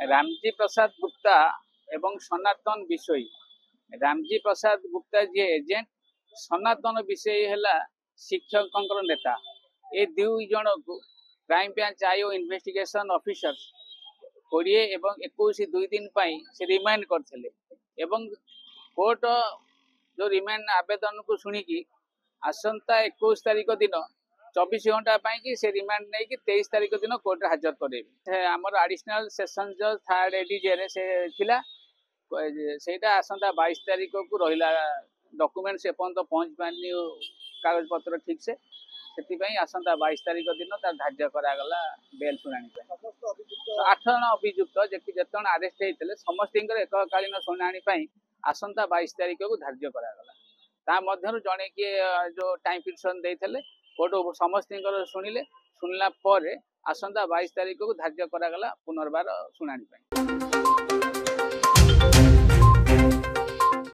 रामजी प्रसाद गुप्ता एवं सनातन विषय रामजी प्रसाद गुप्ता जी एजेंट सनातन विषय है शिक्षक नेता ए दुई जन को crime branch IO investigation officer 20 एवं 21 दुई दिन से रिमांड करते कोर्ट जो रिमांड आवेदन को शुणिकी आसंता 21 तारीख दिन 24 घंटा कि से रिमांड नहीं कि 23 तारीख दिन कोर्ट हाजर करे आमर एडिशनल सेशन जज थर्ड एडीजे से थिला सेटा आसंता 22 तारीख को रहिला डॉक्यूमेंट से पर्यंत पहुंच पानी कागज पत्र ठीक से आसंता 22 तारीख दिन धार्य करागला बेल शुणाणी 8 जन अभियुक्त जिते अरेस्ट होते समस्त एककालीन शुणाणी आसंता 22 तारीख को धार्य करागला ता मध्यरु जणे किए जो टाइम पिटिशन देइथले कोर्ट समस्त शुणिले शुणला पर आसंता 22 तारीख को धार्य करागला पुनर्बार शुणाणी।